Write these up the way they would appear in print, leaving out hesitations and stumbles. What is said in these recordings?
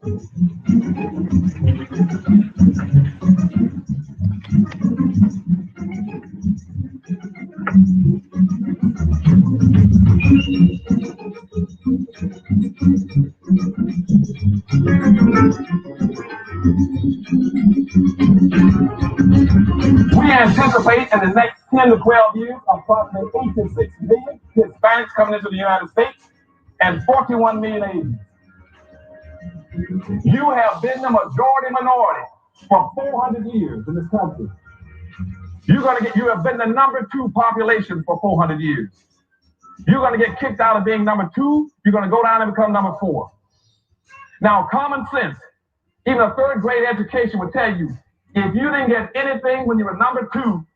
We anticipate in the next 10 to 12 years, approximately 86 million Hispanics coming into the United States and 41 million Asians. You have been the majority minority for 400 years in this country. You have been the number 2 population for 400 years. You're going to get kicked out of being number 2. You're going to go down and become number 4. Now, common sense, even a 3rd grade education would tell you, if you didn't get anything when you were number 2,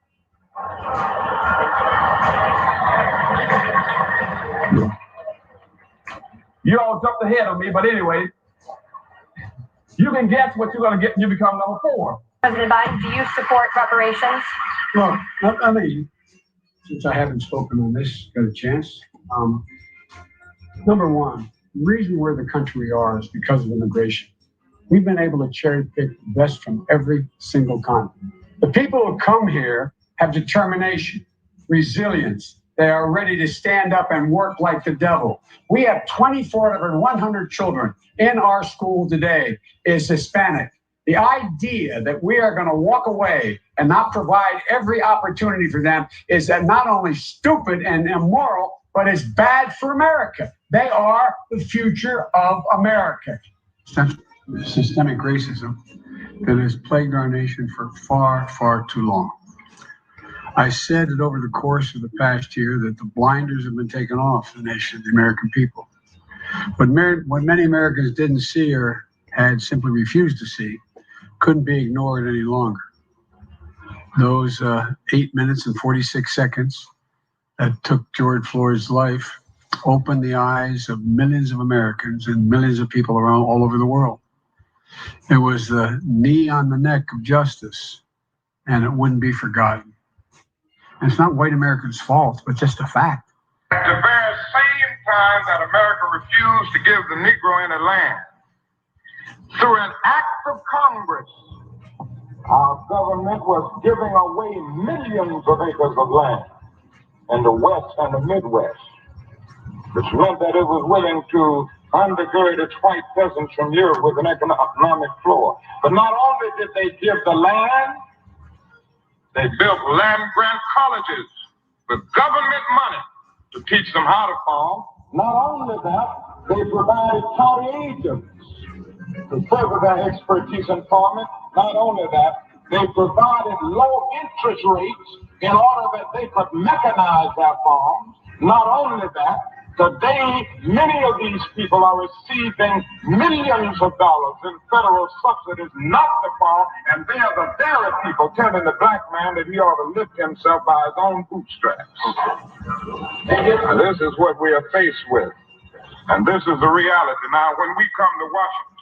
you all jumped ahead of me, but anyway, you can guess what you're going to get when you become number 4. President Biden, do you support reparations? Well, I mean, since I haven't spoken on this, got a chance. Number one, the reason we're the country we are is because of immigration. We've been able to cherry pick the best from every single continent. The people who come here have determination, resilience. They are ready to stand up and work like the devil. We have 24 out of every 100 children in our school today is Hispanic. The idea that we are going to walk away and not provide every opportunity for them is that not only stupid and immoral, but it's bad for America. They are the future of America. Systemic racism that has plagued our nation for far, far too long. I said that over the course of the past year that the blinders have been taken off the nation, the American people. But what many Americans didn't see or had simply refused to see couldn't be ignored any longer. Those 8 minutes and 46 seconds that took George Floyd's life opened the eyes of millions of Americans and millions of people around all over the world. It was the knee on the neck of justice, and it wouldn't be forgotten. And it's not white Americans' fault, but just a fact. At the very same time that America refused to give the Negro any land, through an act of Congress, our government was giving away millions of acres of land in the West and the Midwest, which meant that it was willing to undergird its white presence from Europe with an economic floor. But not only did they give the land, they built land-grant colleges with government money to teach them how to farm. Not only that, they provided county agents to further their expertise in farming. Not only that, they provided low interest rates in order that they could mechanize their farms. Not only that, today, many of these people are receiving millions of dollars in federal subsidies not to farm, and they are the very people telling the black man that he ought to lift himself by his own bootstraps. And this is what we are faced with. And this is the reality. Now, when we come to Washington,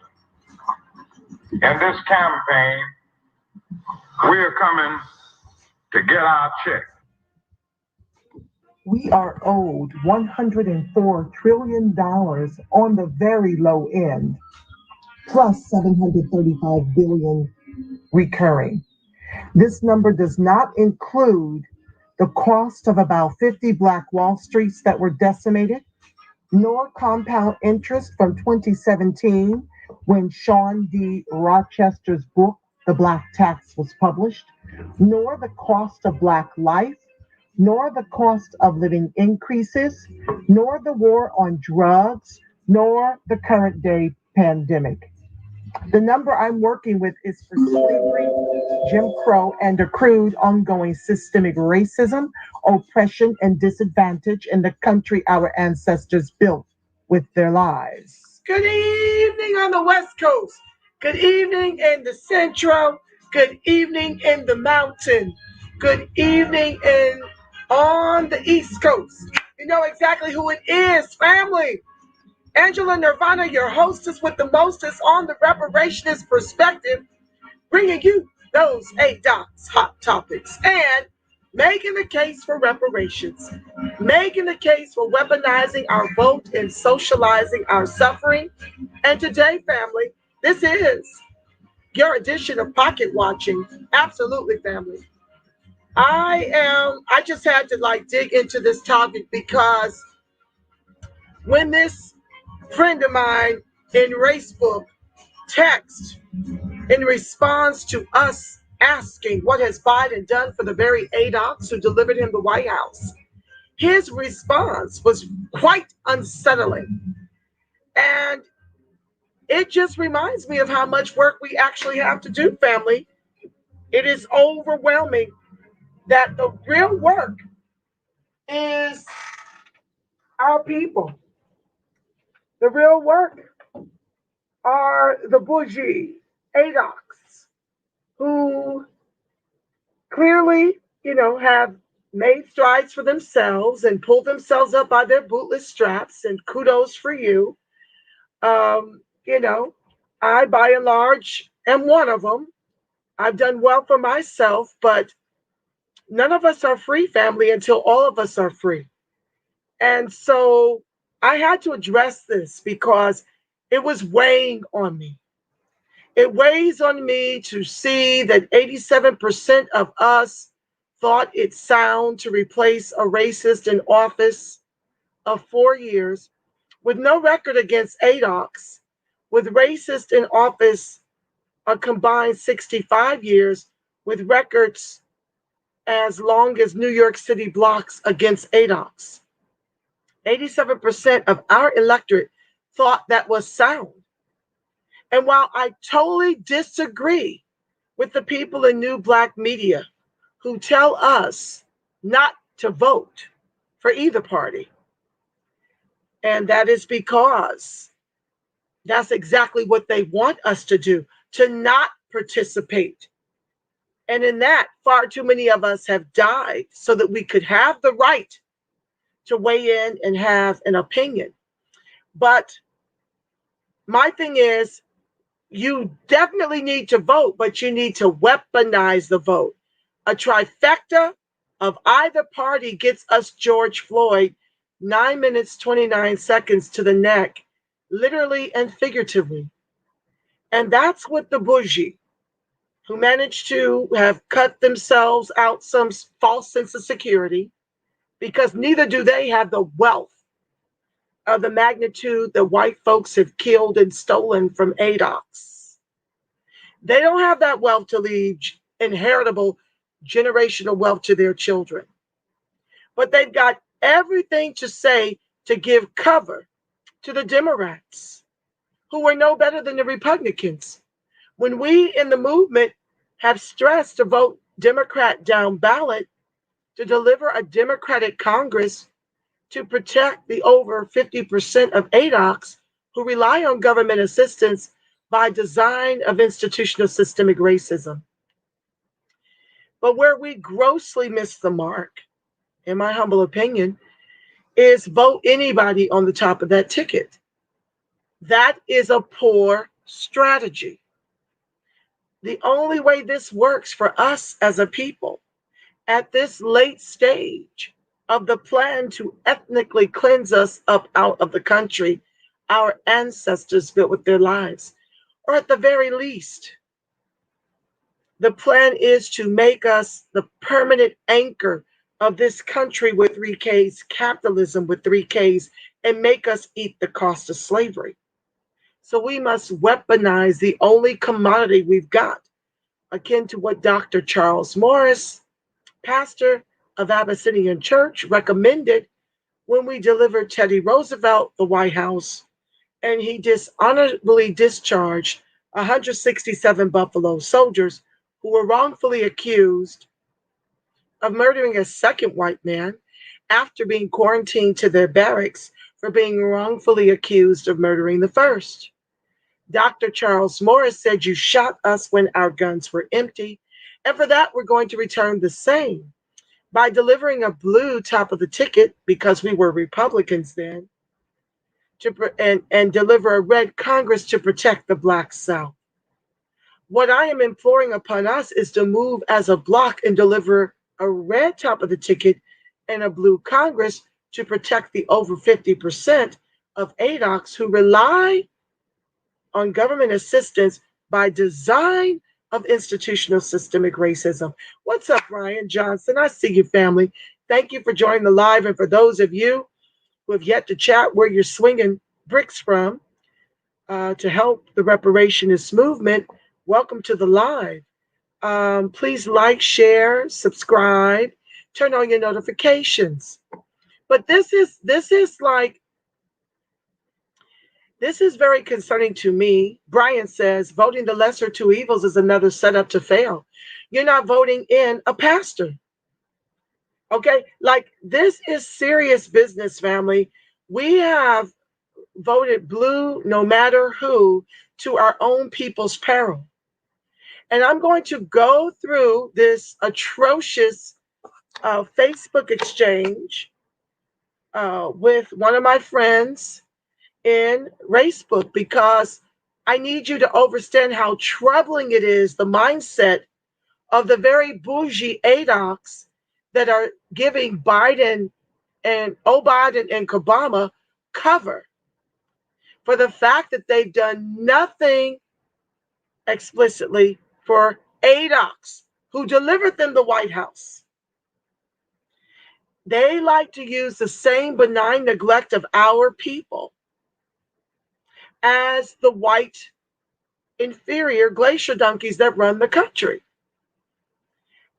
in this campaign, we are coming to get our check. We are owed $104 trillion on the very low end, plus $735 billion recurring. This number does not include the cost of about 50 Black Wall Streets that were decimated, nor compound interest from 2017 when Sean D. Rochester's book, The Black Tax, was published, nor the cost of Black life, nor the cost of living increases, nor the war on drugs, nor the current day pandemic. The number I'm working with is for slavery, Jim Crow, and accrued ongoing systemic racism, oppression, and disadvantage in the country our ancestors built with their lives. Good evening on the West Coast. Good evening in the Central. Good evening in the Mountain. Good evening on the East Coast. You know exactly who it is, family. Angela Nirvana, your hostess with the mostest on the reparationist perspective, bringing you those 8 dots, hot topics, and making the case for reparations, making the case for weaponizing our vote and socializing our suffering. And today, family, This is your edition of Pocket Watching. Absolutely, family. I just had to like dig into this topic because when this friend of mine in Facebook text in response to us asking what has Biden done for the very ADOCs who delivered him the White House, his response was quite unsettling. And it just reminds me of how much work we actually have to do, family. It is overwhelming that the real work is our people. The real work are the Bougie ADOCs who clearly, have made strides for themselves and pulled themselves up by their bootless straps, and kudos for you. I, by and large, am one of them. I've done well for myself, but none of us are free, family, until all of us are free. And so I had to address this because it was weighing on me. It weighs on me to see that 87% of us thought it sound to replace a racist in office of 4 years with no record against ADOCs, with racist in office a combined 65 years, with records as long as New York City blocks against ADOCs. 87% of our electorate thought that was sound. And while I totally disagree with the people in new black media who tell us not to vote for either party, and that is because that's exactly what they want us to do, to not participate. And in that, far too many of us have died so that we could have the right to weigh in and have an opinion. But my thing is, you definitely need to vote, but you need to weaponize the vote. A trifecta of either party gets us George Floyd 9 minutes, 29 seconds to the neck, literally and figuratively. And that's what the Bougie, who managed to have cut themselves out some false sense of security, because neither do they have the wealth of the magnitude that white folks have killed and stolen from ADOCs. They don't have that wealth to leave inheritable generational wealth to their children. But they've got everything to say to give cover to the Democrats, who are no better than the Republicans. When we in the movement have stressed to vote Democrat down ballot to deliver a Democratic Congress to protect the over 50% of ADOCs who rely on government assistance by design of institutional systemic racism. But where we grossly miss the mark, in my humble opinion, is vote anybody on the top of that ticket. That is a poor strategy. The only way this works for us as a people at this late stage of the plan to ethnically cleanse us up out of the country our ancestors built with their lives, or at the very least, the plan is to make us the permanent anchor of this country with 3Ks, capitalism with 3Ks, and make us eat the cost of slavery. So we must weaponize the only commodity we've got, akin to what Dr. Charles Morris, pastor of Abyssinian Church, recommended when we delivered Teddy Roosevelt the White House, and he dishonorably discharged 167 Buffalo soldiers who were wrongfully accused of murdering a second white man after being quarantined to their barracks for being wrongfully accused of murdering the first. Dr. Charles Morris said, "You shot us when our guns were empty, and for that we're going to return the same by delivering a blue top of the ticket," because we were Republicans then, and deliver a red Congress to protect the Black South. What I am imploring upon us is to move as a block and deliver a red top of the ticket and a blue Congress to protect the over 50% of ADOCs who rely on government assistance by design of institutional systemic racism. What's up, Brian Johnson? I see you, family. Thank you for joining the live. And for those of you who have yet to chat where you're swinging bricks from to help the reparationist movement, welcome to the live. Please like, share, subscribe, turn on your notifications. But this is very concerning to me. Brian says voting the lesser two evils is another setup to fail. You're not voting in a pastor. Okay, like this is serious business, family. We have voted blue no matter who to our own people's peril. And I'm going to go through this atrocious Facebook exchange with one of my friends in Facebook because I need you to understand how troubling it is, the mindset of the very bougie ADOCs that are giving Biden and Obama cover for the fact that they've done nothing explicitly for ADOCs who delivered them the White House. They like to use the same benign neglect of our people as the white inferior glacier donkeys that run the country.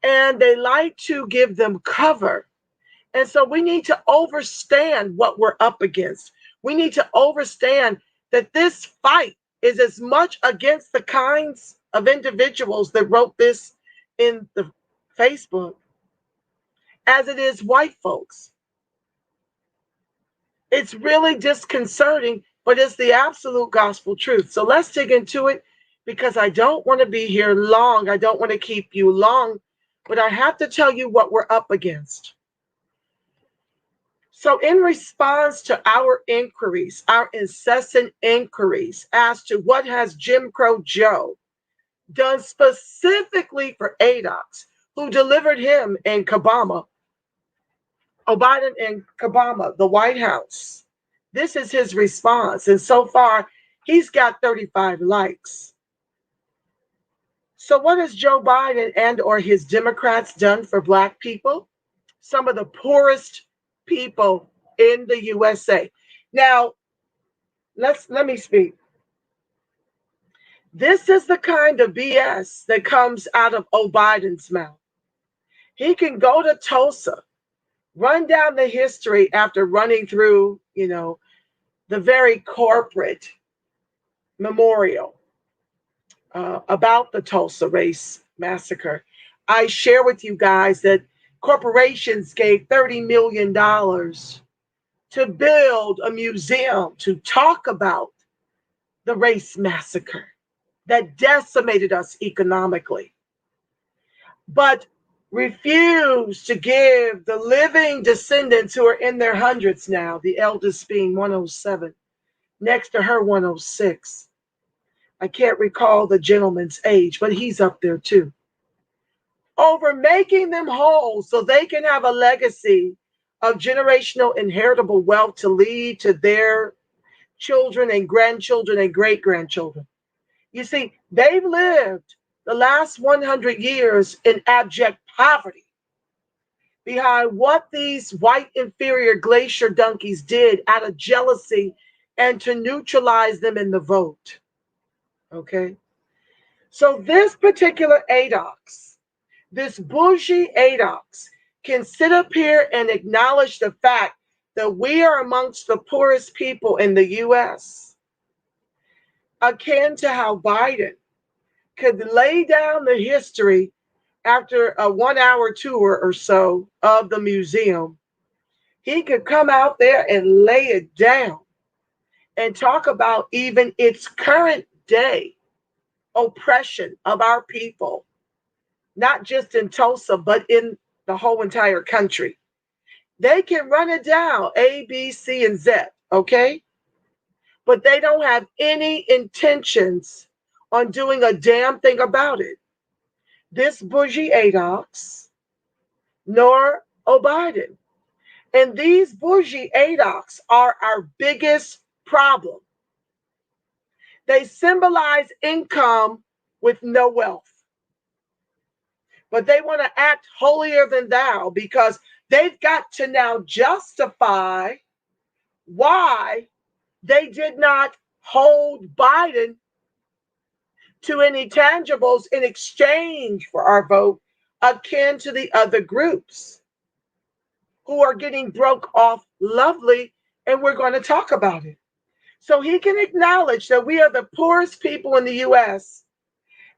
And they like to give them cover. And so we need to understand what we're up against. We need to understand that this fight is as much against the kinds of individuals that wrote this in the Facebook as it is white folks. It's really disconcerting, but it's the absolute gospel truth. So let's dig into it because I don't want to be here long. I don't want to keep you long, but I have to tell you what we're up against. So in response to our inquiries, our incessant inquiries as to what has Jim Crow Joe done specifically for ADOCs who delivered him and Obama and Obama, the White House. This is his response. And so far, he's got 35 likes. So what has Joe Biden and or his Democrats done for Black people? Some of the poorest people in the USA. Now, let me speak. This is the kind of BS that comes out of Biden's mouth. He can go to Tulsa, run down the history after running through, the very corporate memorial about the Tulsa race massacre. I share with you guys that corporations gave $30 million to build a museum to talk about the race massacre that decimated us economically, but refused to give the living descendants who are in their hundreds now, the eldest being 107, next to her 106. I can't recall the gentleman's age, but he's up there too. Over making them whole so they can have a legacy of generational inheritable wealth to lead to their children and grandchildren and great-grandchildren. You see, they've lived the last 100 years in abject poverty behind what these white inferior glacier donkeys did out of jealousy and to neutralize them in the vote. Okay? So this particular ADOCs, this bougie ADOCs, can sit up here and acknowledge the fact that we are amongst the poorest people in the U.S., akin to how Biden could lay down the history after a 1-hour tour or so of the museum. He could come out there and lay it down and talk about even its current day oppression of our people, not just in Tulsa, but in the whole entire country. They can run it down, A, B, C, and Z, okay? But they don't have any intentions on doing a damn thing about it. This bougie ADOCs, nor Biden. And these bougie ADOCs are our biggest problem. They symbolize income with no wealth. But they want to act holier than thou because they've got to now justify why they did not hold Biden to any tangibles in exchange for our vote, akin to the other groups who are getting broke off lovely, and we're going to talk about it. So he can acknowledge that we are the poorest people in the U.S.,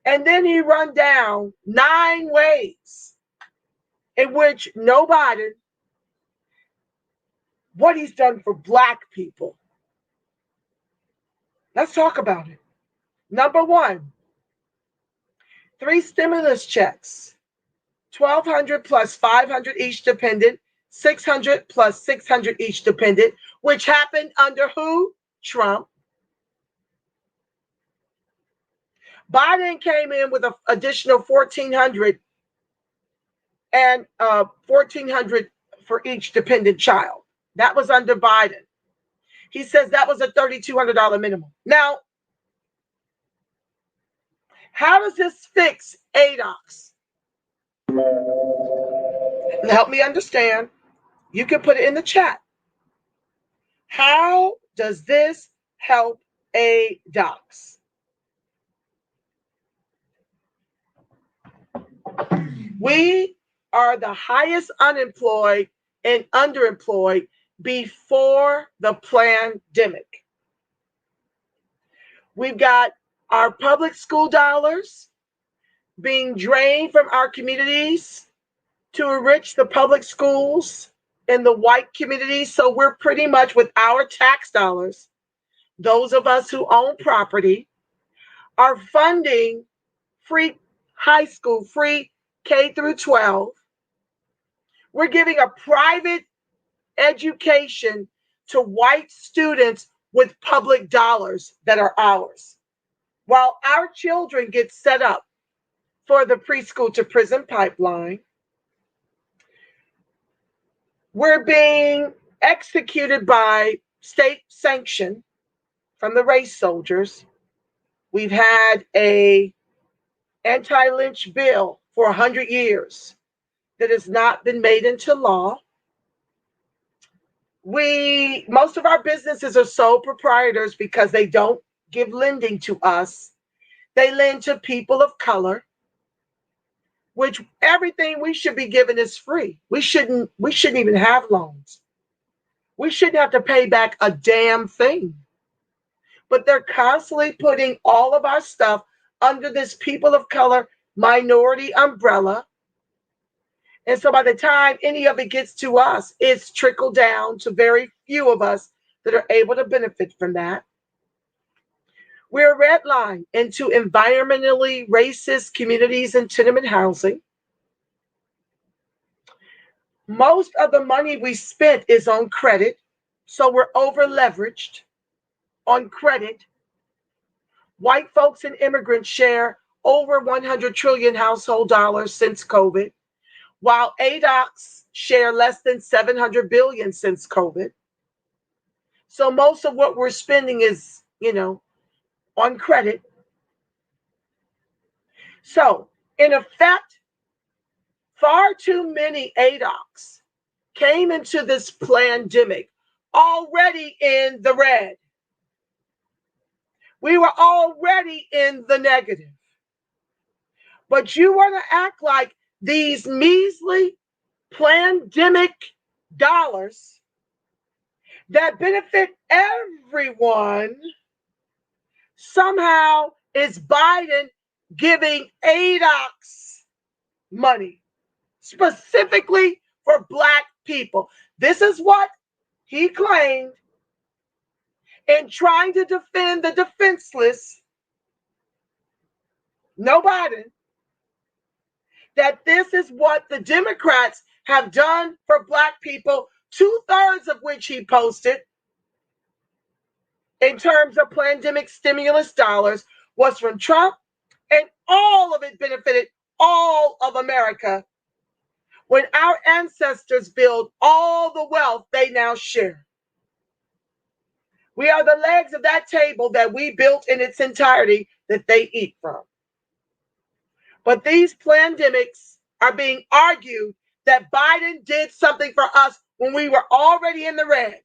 and then he run down 9 ways in which nobody, what he's done for Black people. Let's talk about it. Number 1, 3 stimulus checks, $1,200 plus $500 each dependent, $600 plus $600 each dependent, which happened under who? Trump. Biden came in with an additional $1,400 and $1,400 for each dependent child. That was under Biden. He says that was a $3,200 minimum. Now, how does this fix ADOX? Help me understand. You can put it in the chat. How does this help ADOX? We are the highest unemployed and underemployed before the pandemic. We've got our public school dollars being drained from our communities to enrich the public schools in the white communities. So we're pretty much, with our tax dollars, those of us who own property, are funding free high school, free K through 12. We're giving a private education to white students with public dollars that are ours, while our children get set up for the preschool to prison pipeline. We're being executed by state sanction from the race soldiers. We've had a anti-lynch bill for 100 years that has not been made into law. Most of our businesses are sole proprietors because they don't give lending to us. They lend to people of color, which everything we should be given is free. We shouldn't even have loans. We shouldn't have to pay back a damn thing. But they're constantly putting all of our stuff under this people of color minority umbrella. And so by the time any of it gets to us, it's trickled down to very few of us that are able to benefit from that. We're redlined into environmentally racist communities and tenement housing. Most of the money we spent is on credit, so we're over leveraged on credit. White folks and immigrants share over 100 trillion household dollars since COVID, while ADOX share less than 700 billion since COVID. So most of what we're spending is, on credit. So in effect, far too many ADOX came into this pandemic already in the red. We were already in the negative. But you want to act like these measly pandemic dollars that benefit everyone somehow is Biden giving ADOX money specifically for Black people. This is what he claimed in trying to defend the defenseless, no Biden, that this is what the Democrats have done for Black people, 2/3 of which he posted in terms of pandemic stimulus dollars was from Trump, and all of it benefited all of America when our ancestors built all the wealth they now share. We are the legs of that table that we built in its entirety that they eat from. But these plandemics are being argued that Biden did something for us when we were already in the red.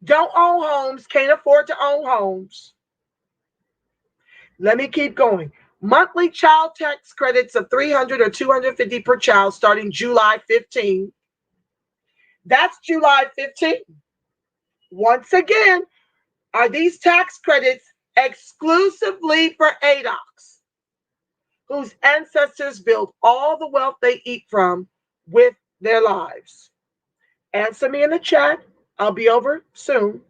Don't own homes, can't afford to own homes. Let me keep going. Monthly child tax credits of $300 or $250 per child starting July 15. That's July 15. Once again, are these tax credits exclusively for ADOCs, whose ancestors built all the wealth they eat from with their lives? Answer me in the chat. I'll be over soon.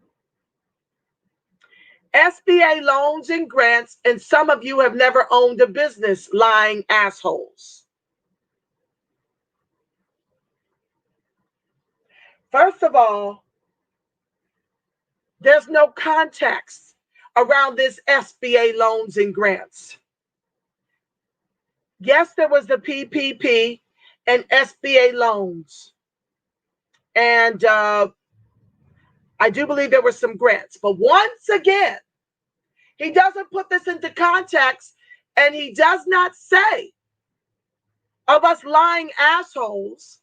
SBA loans and grants, and some of you have never owned a business, lying assholes. First of all, there's no context around this SBA loans and grants. Yes, there was the PPP and SBA loans. And I do believe there were some grants. But once again, he doesn't put this into context, and he does not say of us lying assholes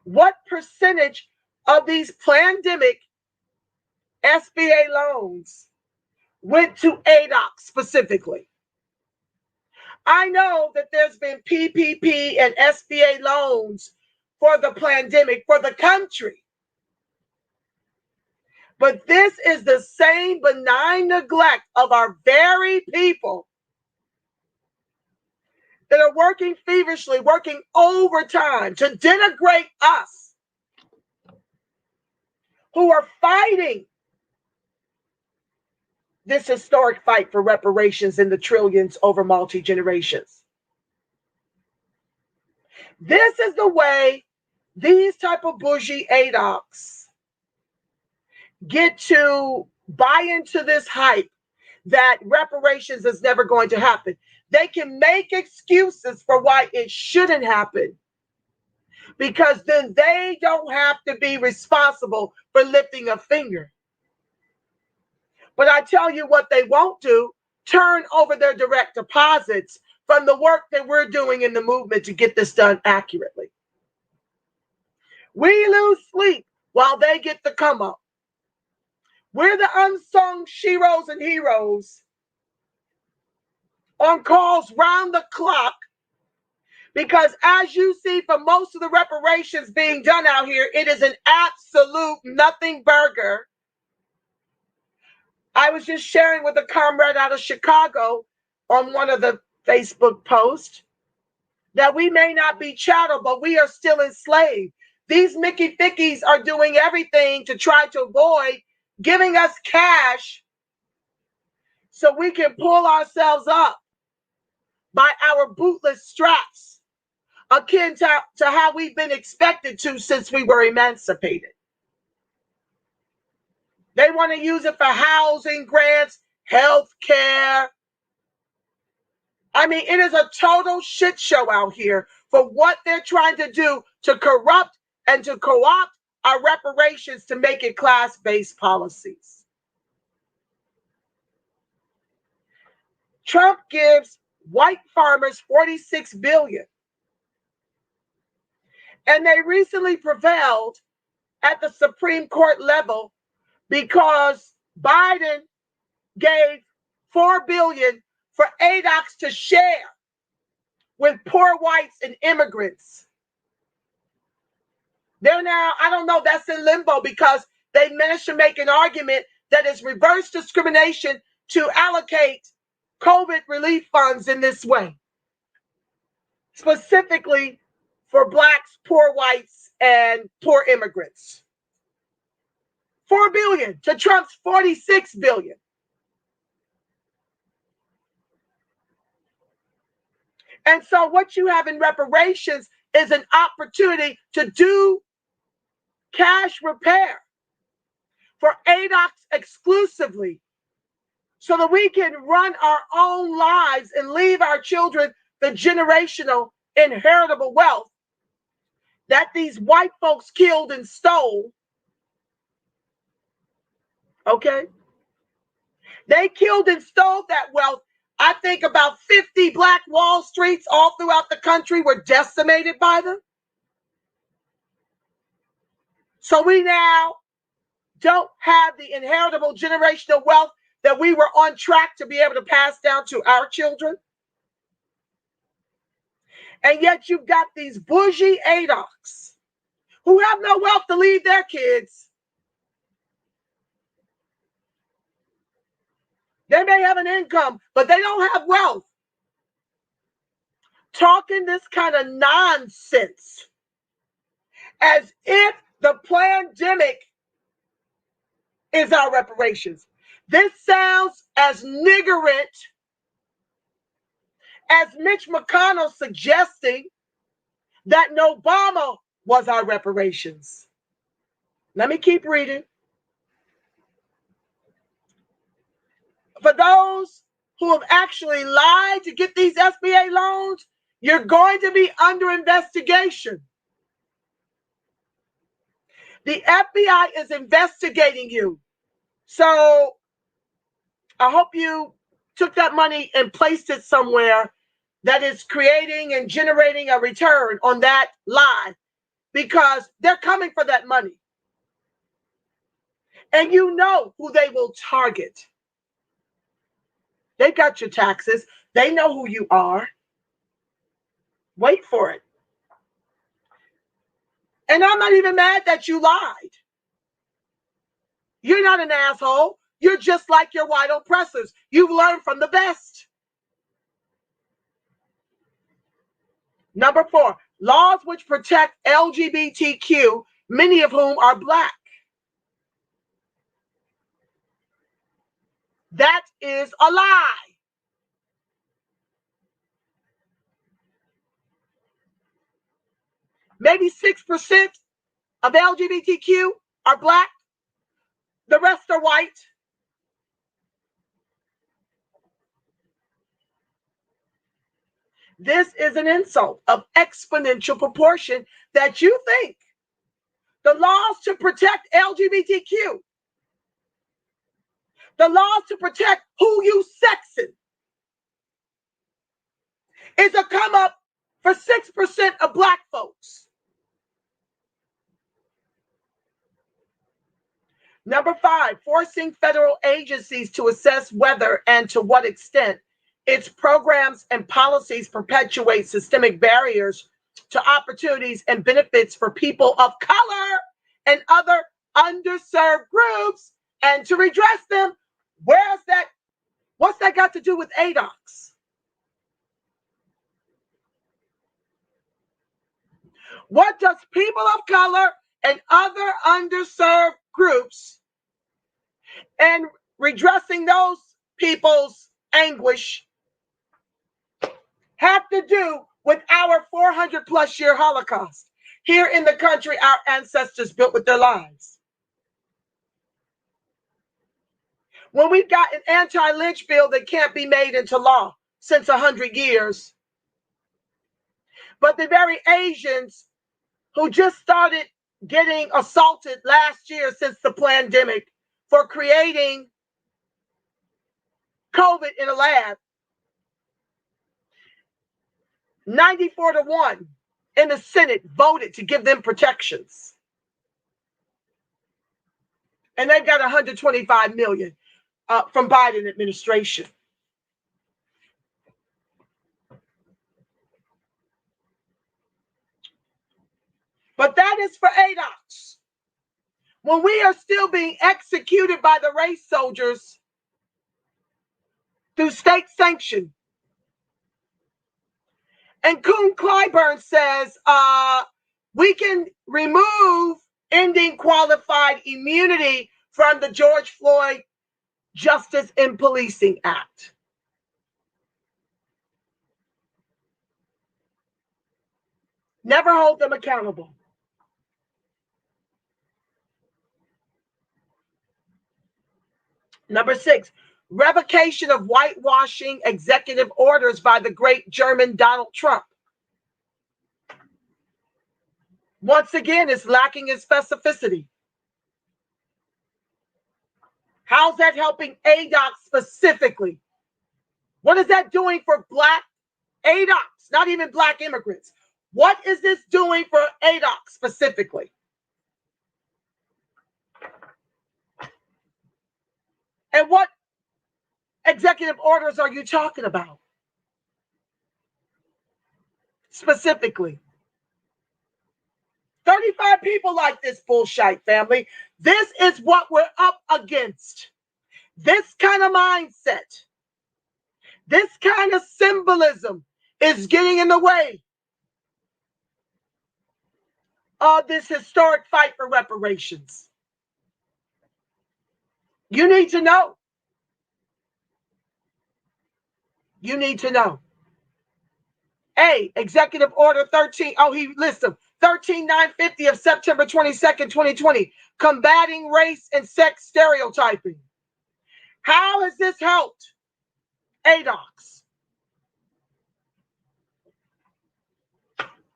what percentage of these Plandemic SBA loans went to ADOC specifically. I know that there's been PPP and SBA loans for the Plandemic, for the country. But this is the same benign neglect of our very people that are working feverishly, working overtime to denigrate us, who are fighting this historic fight for reparations in the trillions over multi-generations. This is the way these type of bougie ADOCs get to buy into this hype that reparations is never going to happen. They can make excuses for why it shouldn't happen, because then they don't have to be responsible for lifting a finger. But I tell you what they won't do, turn over their direct deposits from the work that we're doing in the movement to get this done accurately. We lose sleep while they get the come up. We're the unsung sheroes and heroes on calls round the clock, because as you see from most of the reparations being done out here, it is an absolute nothing burger. I was just sharing with a comrade out of Chicago on one of the Facebook posts that we may not be chattel, but we are still enslaved. These Mickey Fickies are doing everything to try to avoid giving us cash so we can pull ourselves up by our bootless straps, akin to how we've been expected to since we were emancipated. They want to use it for housing grants, health care. I mean, it is a total shit show out here for what they're trying to do to corrupt and to co-opt our reparations to make it class-based policies. Trump gives white farmers $46 billion. And they recently prevailed at the Supreme Court level because Biden gave $4 billion for ADOCs to share with poor whites and immigrants. They're now, I don't know, that's in limbo because they managed to make an argument that is reverse discrimination to allocate COVID relief funds in this way, specifically for blacks, poor whites, and poor immigrants. $4 billion to Trump's $46 billion. And so what you have in reparations is an opportunity to do cash repair for ADOCs exclusively so that we can run our own lives and leave our children the generational inheritable wealth that these white folks killed and stole Okay? They killed and stole that wealth. I think about 50 Black Wall Streets all throughout the country were decimated by them. So we now don't have the inheritable generational wealth that we were on track to be able to pass down to our children. And yet you've got these bougie ADOCs who have no wealth to leave their kids. They may have an income, but they don't have wealth. Talking this kind of nonsense as if the Plandemic is our reparations. This sounds as niggard as Mitch McConnell suggesting that Obama was our reparations. Let me keep reading. For those who have actually lied to get these SBA loans, you're going to be under investigation. The FBI is investigating you. So I hope you took that money and placed it somewhere that is creating and generating a return on that lie, because they're coming for that money. And you know who they will target. They got your taxes. They know who you are. Wait for it. And I'm not even mad that you lied. You're not an asshole. You're just like your white oppressors. You've learned from the best. Number 4, laws which protect LGBTQ, many of whom are Black. That is a lie. Maybe 6% of LGBTQ are Black. The rest are white. This is an insult of exponential proportion that you think the laws to protect LGBTQ, the laws to protect who you sexing, is a come up for 6% of Black folks. Number 5, forcing federal agencies to assess whether and to what extent its programs and policies perpetuate systemic barriers to opportunities and benefits for people of color and other underserved groups, and to redress them. Where's that? What's that got to do with ADOCs? What does people of color and other underserved groups and redressing those people's anguish have to do with our 400 plus year Holocaust here in the country our ancestors built with their lives? When we've got an anti-lynch bill that can't be made into law since 100 years, but the very Asians who just started getting assaulted last year since the pandemic for creating COVID in a lab, 94-1 in the Senate voted to give them protections. And they've got 125 million from Biden administration. But that is for ADOCs. When we are still being executed by the race soldiers through state sanction. And Kuhn Clyburn says we can remove ending qualified immunity from the George Floyd Justice in Policing Act. Never hold them accountable. Number 6, revocation of whitewashing executive orders by the great German Donald Trump. Once again, it's lacking in specificity. How's that helping ADOC specifically? What is that doing for Black ADOCs, not even Black immigrants? What is this doing for ADOC specifically? And what executive orders are you talking about? Specifically. 35 people like this bullshit, family. This is what we're up against. This kind of mindset, this kind of symbolism is getting in the way of this historic fight for reparations. You need to know. You need to know. A, Executive Order 13. Oh, he lists them. 13950 of September 22nd, 2020. Combating race and sex stereotyping. How has this helped ADOCs?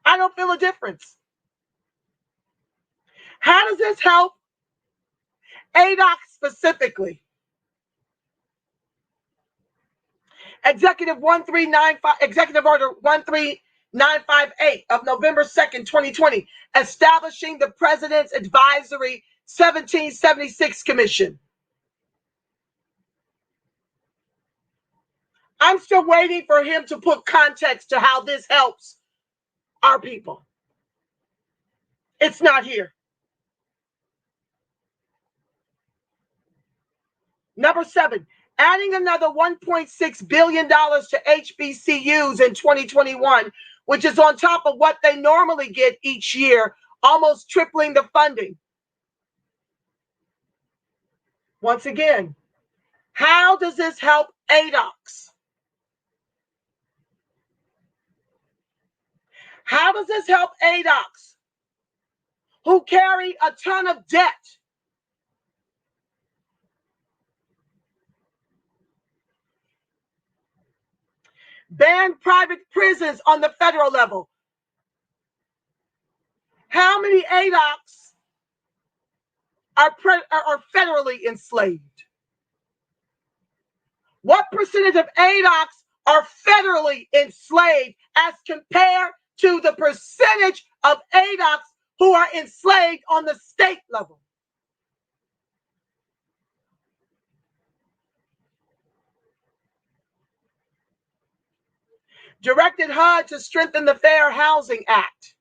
I don't feel a difference. How does this help ADOCs specifically? Executive Order 13958 of November 2nd, 2020, establishing the President's Advisory 1776 Commission. I'm still waiting for him to put context to how this helps our people. It's not here. Number 7, adding another $1.6 billion to HBCUs in 2021, which is on top of what they normally get each year, almost tripling the funding. Once again, how does this help ADOCs? How does this help ADOCs who carry a ton of debt? Ban private prisons on the federal level. How many ADOCs are federally enslaved? What percentage of ADOCs are federally enslaved as compared to the percentage of ADOCs who are enslaved on the state level? Directed HUD to strengthen the Fair Housing Act.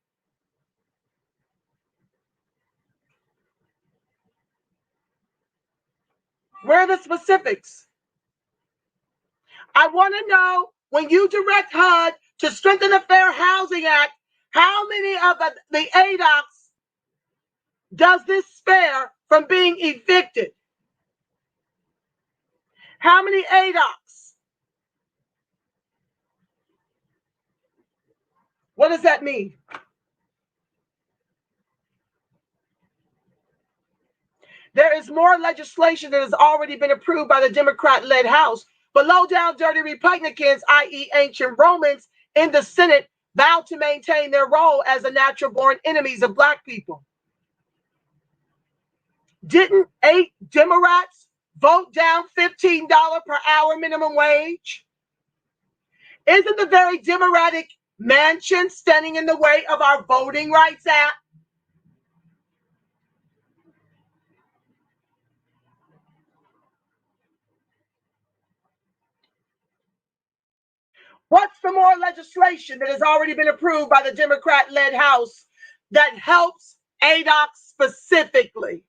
Where are the specifics? I want to know, when you direct HUD to strengthen the Fair Housing Act, how many of the ADOCs does this spare from being evicted? How many ADOCs? What does that mean? There is more legislation that has already been approved by the Democrat-led House, but low-down dirty Republicans, i.e. ancient Romans, in the Senate vowed to maintain their role as the natural-born enemies of Black people. Didn't 8 Democrats vote down $15 per hour minimum wage? Isn't the very Democratic mansion standing in the way of our Voting Rights Act? What's the more legislation that has already been approved by the Democrat-led House that helps ADOCs specifically?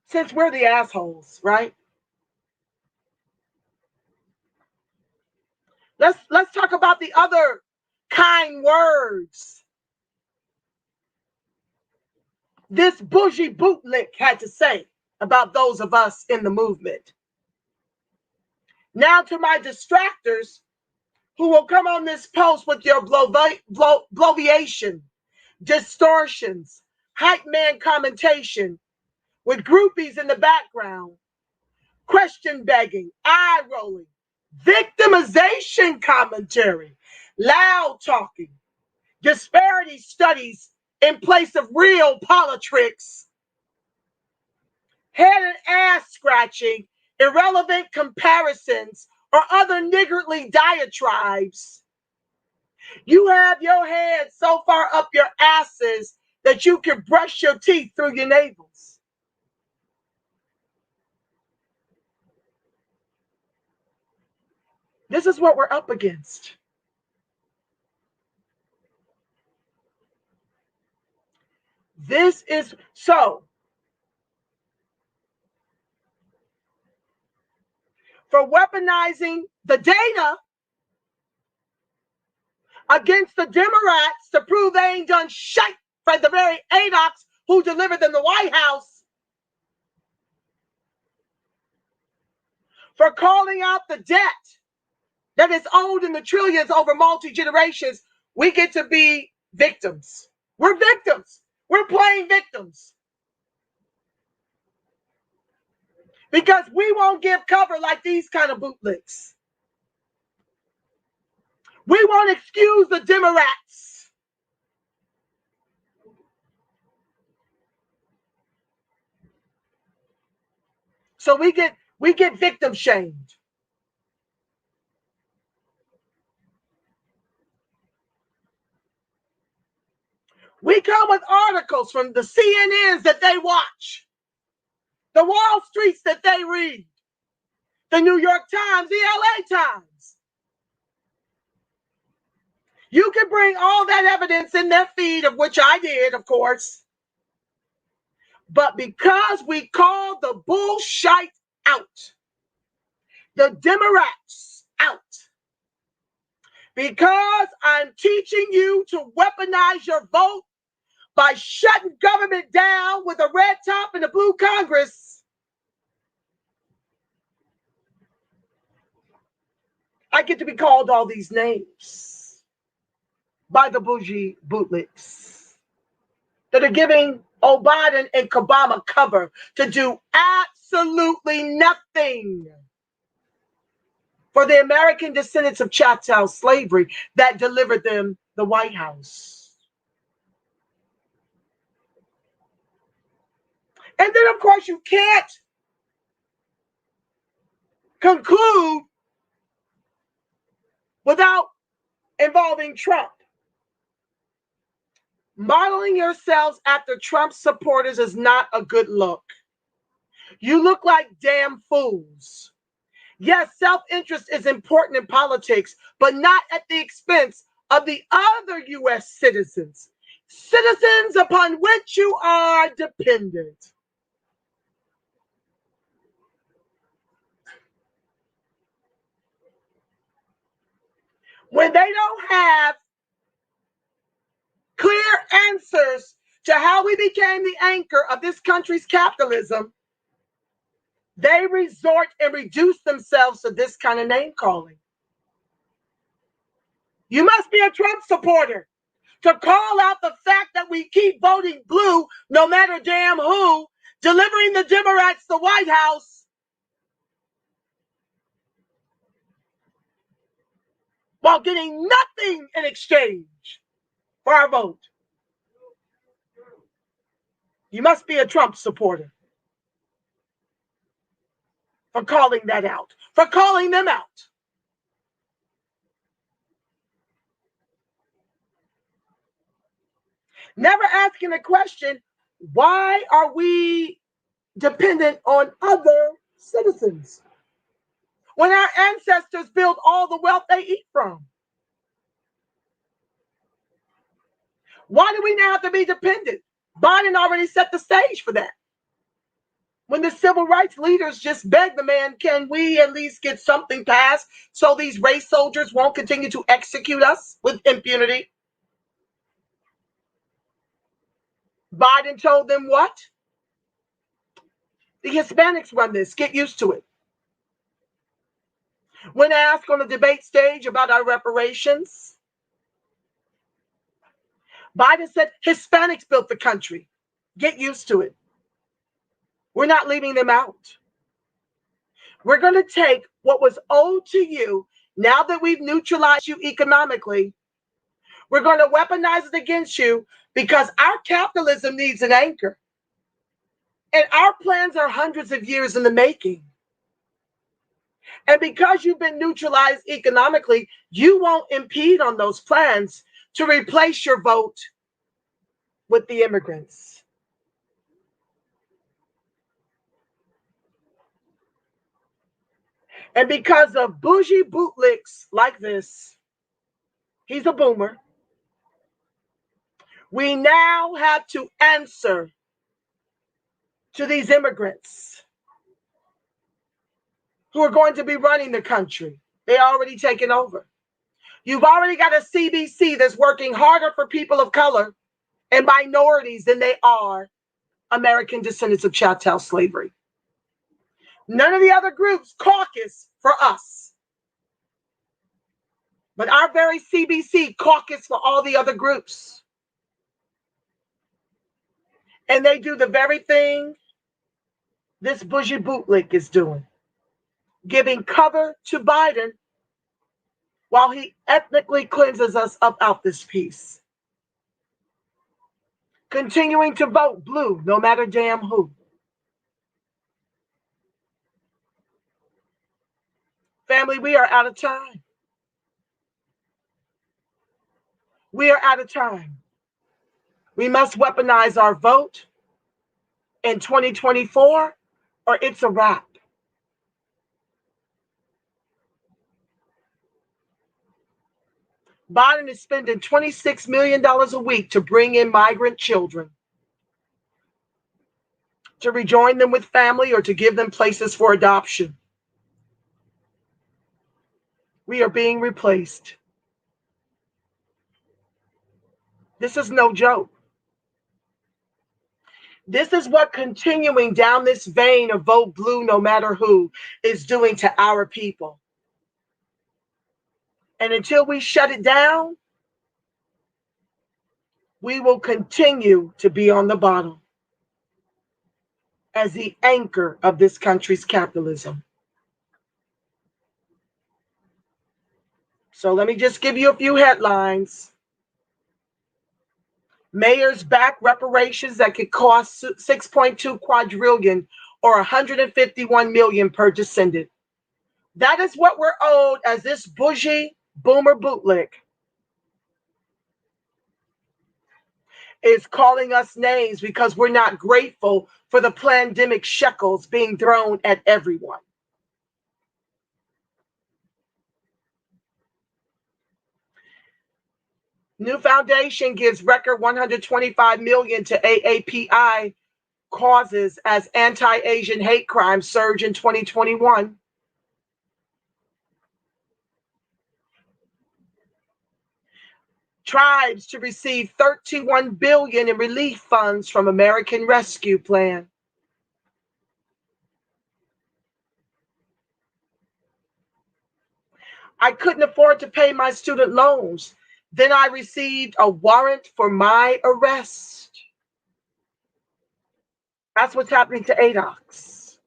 Since we're the assholes, right? Let's talk about the other kind words this Bougie bootlick had to say about those of us in the movement. Now to my distractors who will come on this post with your bloviation, distortions, hype man commentation, with groupies in the background, question begging, eye rolling, victimization commentary, loud talking, disparity studies in place of real politics. head and ass scratching, irrelevant comparisons, or other niggardly diatribes. You have your head so far up your asses that you can brush your teeth through your navels. This is what we're up against. This is so. For weaponizing the data against the Democrats to prove they ain't done shit for the very ADOCs who delivered them the White House. For calling out the debt that is owed in the trillions over multi-generations, we get to be victims. We're victims. We're playing victims. Because we won't give cover like these kind of bootlicks. We won't excuse the Democrats. So we get victim shamed. We come with articles from the CNNs that they watch, the Wall Streets that they read, the New York Times, the LA Times. You can bring all that evidence in their feed, of which I did, of course. But because we call the bullshit out, the Democrats out, because I'm teaching you to weaponize your vote by shutting government down with a red top and a blue Congress, I get to be called all these names by the bougie bootlicks that are giving Biden and Obama cover to do absolutely nothing for the American descendants of chattel slavery that delivered them the White House. And then, of course, you can't conclude without involving Trump. Modeling yourselves after Trump supporters is not a good look. You look like damn fools. Yes, self-interest is important in politics, but not at the expense of the other U.S. citizens upon which you are dependent. When they don't have clear answers to how we became the anchor of this country's capitalism, they resort and reduce themselves to this kind of name calling. You must be a Trump supporter to call out the fact that we keep voting blue no matter damn who, delivering the Democrats the White House, while getting nothing in exchange for our vote. You must be a Trump supporter for calling that out, for calling them out. Never asking the question, why are we dependent on other citizens when our ancestors built all the wealth they eat from? Why do we now have to be dependent? Biden already set the stage for that. When the civil rights leaders just begged the man, can we at least get something passed so these race soldiers won't continue to execute us with impunity? Biden told them what? The Hispanics run this. Get used to it. When asked on the debate stage about our reparations, Biden said Hispanics built the country. Get used to it. We're not leaving them out. We're going to take what was owed to you now that we've neutralized you economically. We're going to weaponize it against you because our capitalism needs an anchor. And our plans are hundreds of years in the making. And because you've been neutralized economically, you won't impede on those plans to replace your vote with the immigrants. And because of bougie bootlicks like this, he's a boomer, we now have to answer to these immigrants who are going to be running the country. They're already taken over. You've already got a CBC that's working harder for people of color and minorities than they are American descendants of chattel slavery. None of the other groups caucus for us. But our very CBC caucus for all the other groups. And they do the very thing this bougie bootlick is doing. Giving cover to Biden while he ethnically cleanses us up out this piece. Continuing to vote blue, no matter damn who. Family, we are out of time. We are out of time. We must weaponize our vote in 2024 or it's a wrap. Biden is spending $26 million a week to bring in migrant children, to rejoin them with family or to give them places for adoption. We are being replaced. This is no joke. This is what continuing down this vein of vote blue no matter who is doing to our people. And until we shut it down, we will continue to be on the bottom as the anchor of this country's capitalism. So let me just give you a few headlines. Mayors back reparations that could cost 6.2 quadrillion or 151 million per descendant. That is what we're owed as this bougie boomer bootlick is calling us names because we're not grateful for the Plandemic shekels being thrown at everyone. New foundation gives record 125 million to AAPI causes as anti-Asian hate crimes surge in 2021. Tribes to receive 31 billion in relief funds from American Rescue Plan. I couldn't afford to pay my student loans. Then I received a warrant for my arrest. That's what's happening to ADOCs.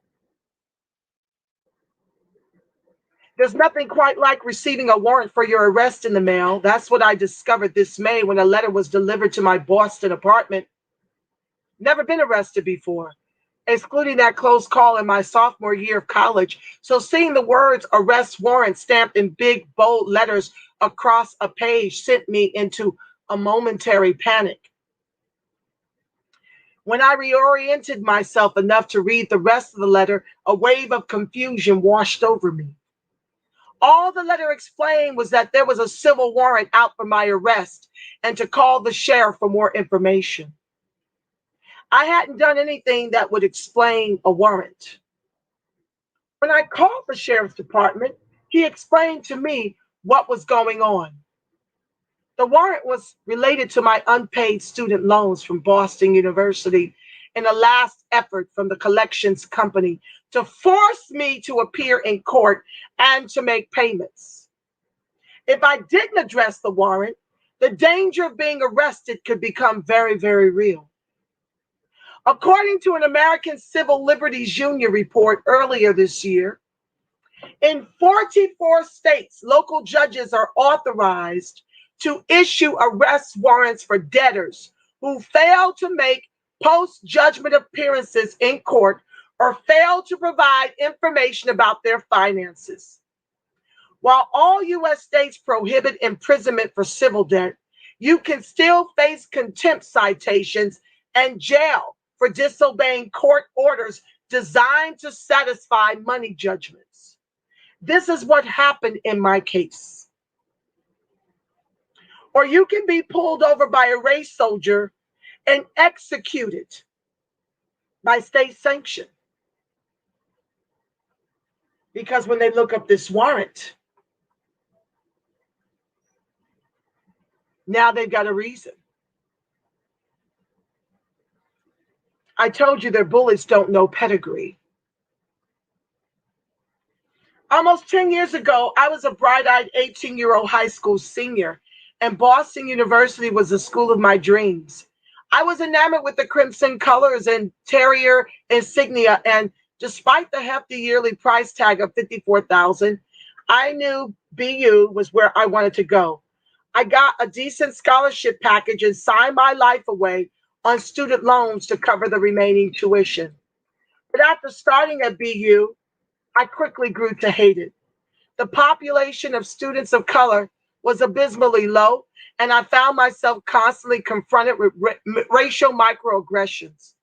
There's nothing quite like receiving a warrant for your arrest in the mail. That's what I discovered this May when a letter was delivered to my Boston apartment. Never been arrested before, excluding that close call in my sophomore year of college. So seeing the words arrest warrant stamped in big, bold letters across a page sent me into a momentary panic. When I reoriented myself enough to read the rest of the letter, a wave of confusion washed over me. All the letter explained was that there was a civil warrant out for my arrest and to call the sheriff for more information. I hadn't done anything that would explain a warrant. When I called the sheriff's department, he explained to me what was going on. The warrant was related to my unpaid student loans from Boston University in a last effort from the collections company to force me to appear in court and to make payments. If I didn't address the warrant, the danger of being arrested could become very, very real. According to an American Civil Liberties Union report earlier this year, in 44 states, local judges are authorized to issue arrest warrants for debtors who fail to make post-judgment appearances in court, or fail to provide information about their finances. While all U.S. states prohibit imprisonment for civil debt, you can still face contempt citations and jail for disobeying court orders designed to satisfy money judgments. This is what happened in my case. Or you can be pulled over by a race soldier and executed by state sanction. Because when they look up this warrant, now they've got a reason. I told you their bullets don't know pedigree. Almost 10 years ago, I was a bright-eyed 18-year-old high school senior, and Boston University was the school of my dreams. I was enamored with the crimson colors and Terrier insignia, and despite the hefty yearly price tag of $54,000, I knew BU was where I wanted to go. I got a decent scholarship package and signed my life away on student loans to cover the remaining tuition. But after starting at BU, I quickly grew to hate it. The population of students of color was abysmally low, and I found myself constantly confronted with racial microaggressions.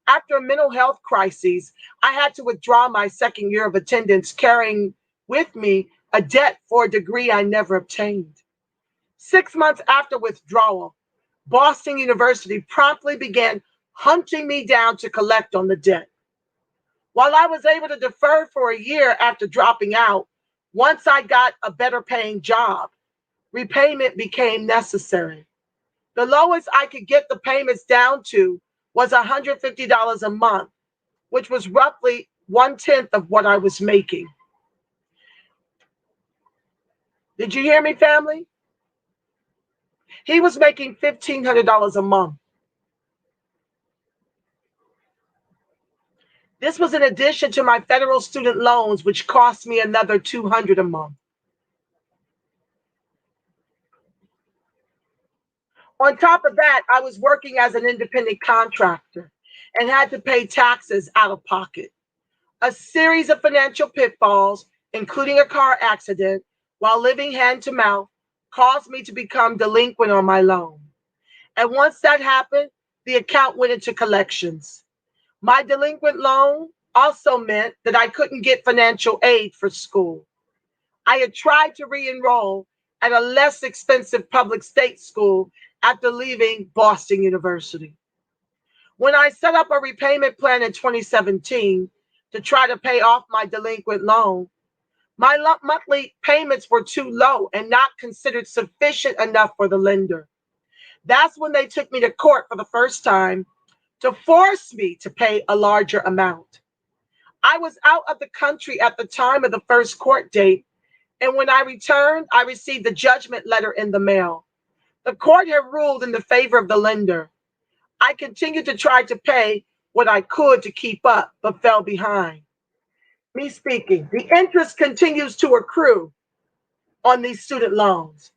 After a mental health crisis, I had to withdraw my second year of attendance, carrying with me a debt for a degree I never obtained. 6 months after withdrawal, Boston University promptly began hunting me down to collect on the debt. While I was able to defer for a year after dropping out, once I got a better paying job, repayment became necessary. The lowest I could get the payments down to was $150 a month, which was roughly 1/10 of what I was making. Did you hear me, family? He was making $1,500 a month. This was in addition to my federal student loans, which cost me another $200 a month. On top of that, I was working as an independent contractor and had to pay taxes out of pocket. A series of financial pitfalls, including a car accident while living hand to mouth, caused me to become delinquent on my loan. And once that happened, the account went into collections. My delinquent loan also meant that I couldn't get financial aid for school. I had tried to re-enroll at a less expensive public state school after leaving Boston University. When I set up a repayment plan in 2017 to try to pay off my delinquent loan, my monthly payments were too low and not considered sufficient enough for the lender. That's when they took me to court for the first time to force me to pay a larger amount. I was out of the country at the time of the first court date, and when I returned, I received a judgment letter in the mail. The court had ruled in the favor of the lender. I continued to try to pay what I could to keep up, but fell behind. Me speaking, the interest continues to accrue on these student loans.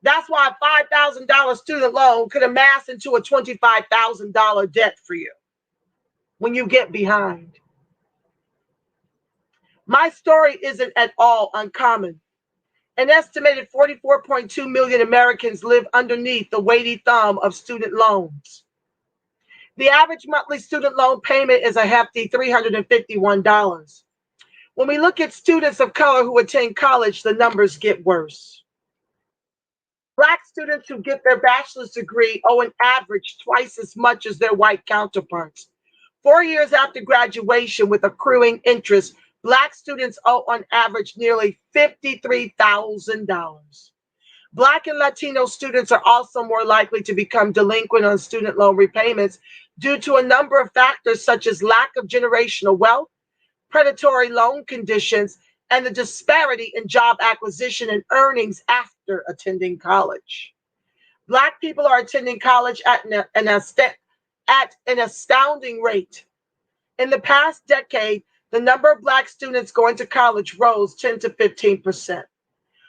That's why a $5,000 student loan could amass into a $25,000 debt for you when you get behind. My story isn't at all uncommon. An estimated 44.2 million Americans live underneath the weighty thumb of student loans. The average monthly student loan payment is a hefty $351. When we look at students of color who attend college, the numbers get worse. Black students who get their bachelor's degree owe an average twice as much as their white counterparts. 4 years after graduation with accruing interest, Black students owe on average nearly $53,000. Black and Latino students are also more likely to become delinquent on student loan repayments due to a number of factors such as lack of generational wealth, predatory loan conditions, and the disparity in job acquisition and earnings after attending college. Black people are attending college at an astounding rate. In the past decade, the number of Black students going to college rose 10 to 15%.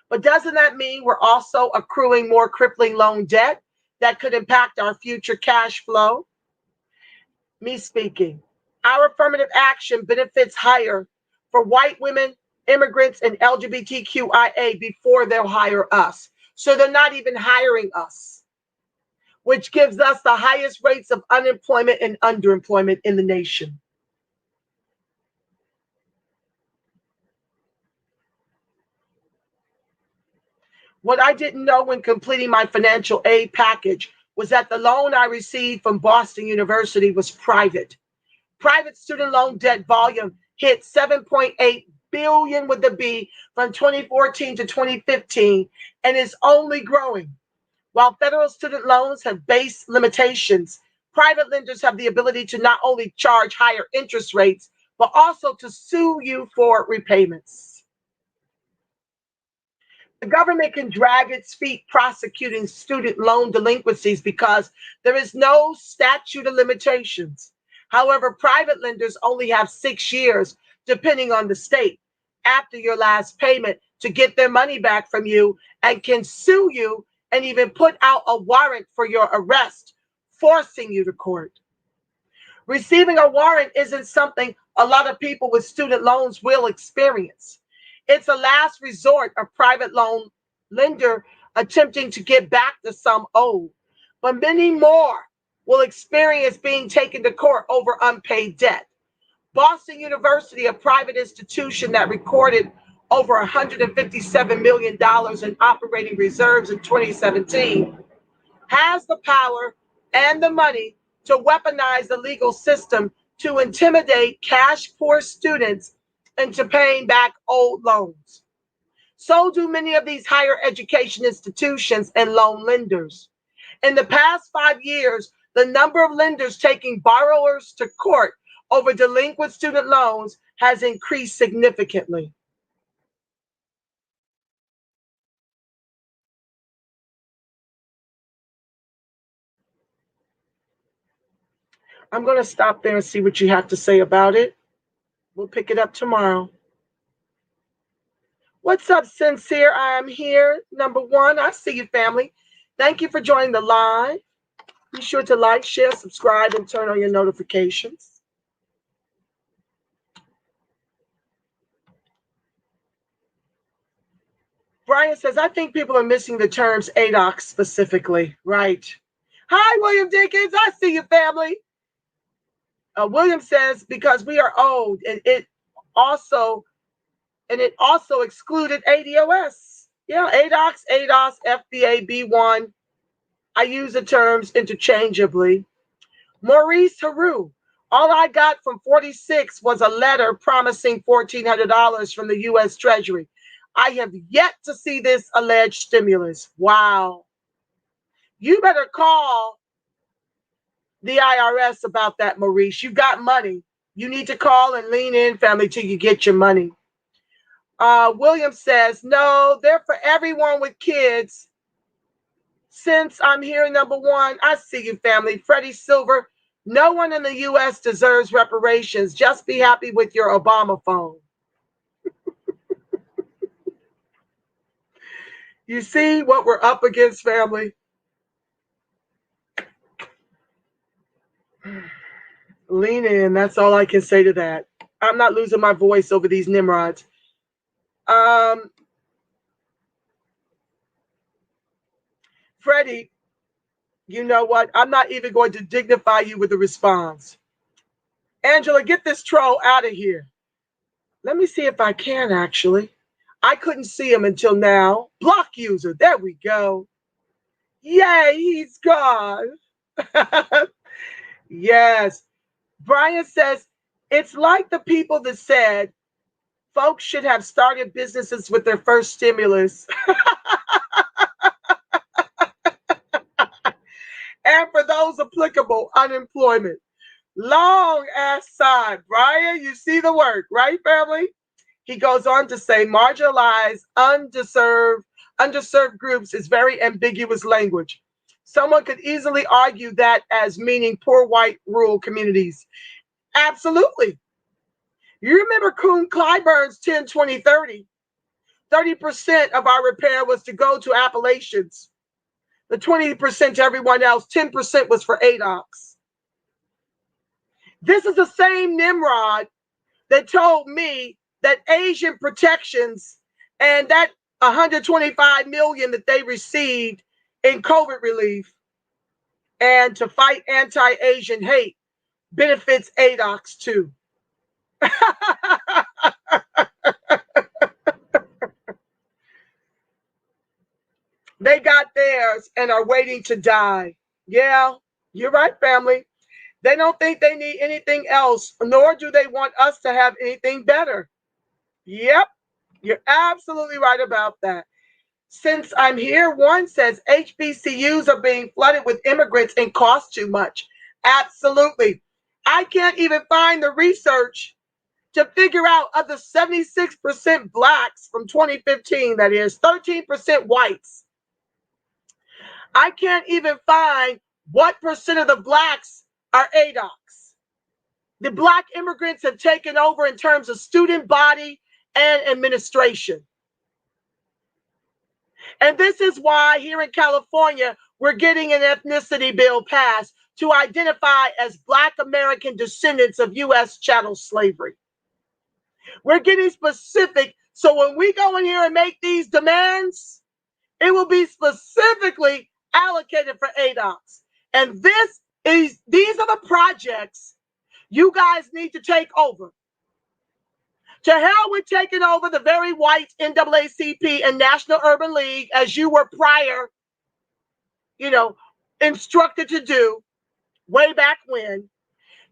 But doesn't that mean we're also accruing more crippling loan debt that could impact our future cash flow? Me speaking. Our affirmative action benefits higher for white women, immigrants, and LGBTQIA before they'll hire us. So they're not even hiring us, which gives us the highest rates of unemployment and underemployment in the nation. What I didn't know when completing my financial aid package was that the loan I received from Boston University was private. Private student loan debt volume hit 7.8 billion with a B from 2014 to 2015 and is only growing. While federal student loans have base limitations, private lenders have the ability to not only charge higher interest rates, but also to sue you for repayments. The government can drag its feet prosecuting student loan delinquencies because there is no statute of limitations. However, private lenders only have 6 years, depending on the state, after your last payment to get their money back from you and can sue you and even put out a warrant for your arrest, forcing you to court. Receiving a warrant isn't something a lot of people with student loans will experience. It's a last resort of private loan lender attempting to get back the sum owed. But many more will experience being taken to court over unpaid debt. Boston University, a private institution that recorded over $157 million in operating reserves in 2017, has the power and the money to weaponize the legal system to intimidate cash-poor students into paying back old loans. So do many of these higher education institutions and loan lenders. In the past 5 years, the number of lenders taking borrowers to court over delinquent student loans has increased significantly. I'm going to stop there and see what you have to say about it. We'll pick it up tomorrow. What's up, Sincere? I am here. Number one, I see you, family. Thank you for joining the live. Be sure to like, share, subscribe, and turn on your notifications. Brian says, I think people are missing the terms ADOC specifically. Right. Hi, William Dinkins. I see you, family. William says, because we are old, and it also excluded ADOS. Yeah, ADOS, FBA, B1. I use the terms interchangeably. Maurice Haru. All I got from 46 was a letter promising $1,400 from the U.S. Treasury. I have yet to see this alleged stimulus. Wow. You better call the IRS about that, Maurice. You got money. You need to call and lean in, family, till you get your money. William says, no, they're for everyone with kids. Since I'm here, number one, I see you, family. Freddie Silver, no one in the U.S. deserves reparations. Just be happy with your Obama phone. You see what we're up against, family? Lean in. That's all I can say to that. I'm not losing my voice over these Nimrods. Freddie, you know what? I'm not even going to dignify you with a response. Angela, get this troll out of here. Let me see if I can, actually. I couldn't see him until now. Block user. There we go. Yay, he's gone. Yes. Brian says, it's like the people that said folks should have started businesses with their first stimulus. And for those applicable, unemployment. Long ass side. Brian, you see the work, right, family? He goes on to say, marginalized, underserved groups is very ambiguous language. Someone could easily argue that as meaning poor white rural communities. Absolutely. You remember Kuhn Clyburn's 10, 20, 30. 30% of our repair was to go to Appalachians. The 20% to everyone else, 10% was for ADOCs. This is the same Nimrod that told me that Asian protections and that 125 million that they received in COVID relief and to fight anti-Asian hate benefits ADOX too. They got theirs and are waiting to die. Yeah, you're right, family. They don't think they need anything else, nor do they want us to have anything better. Yep, you're absolutely right about that. Since I'm here, one says HBCUs are being flooded with immigrants and cost too much. Absolutely. I can't even find the research to figure out of the 76% blacks from 2015, that is 13% whites. I can't even find what percent of the blacks are ADOX. The black immigrants have taken over in terms of student body and administration. And this is why here in California, we're getting an ethnicity bill passed to identify as Black American descendants of U.S. chattel slavery. We're getting specific. So when we go in here and make these demands, it will be specifically allocated for ADOX. And these are the projects you guys need to take over. To hell with taking over the very white NAACP and National Urban League, as you were prior, instructed to do way back when.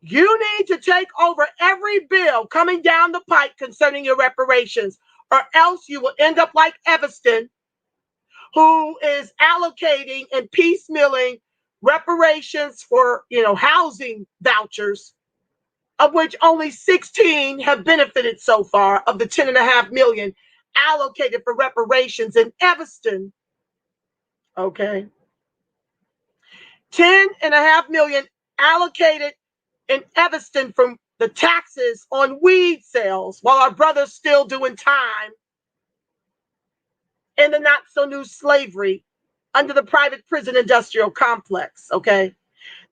You need to take over every bill coming down the pike concerning your reparations, or else you will end up like Evanston, who is allocating and piecemealing reparations for, housing vouchers, of which only 16 have benefited so far of the 10.5 million allocated for reparations in Evanston. Okay. 10.5 million allocated in Evanston from the taxes on weed sales, while our brothers still doing time in the not so new slavery under the private prison industrial complex. Okay.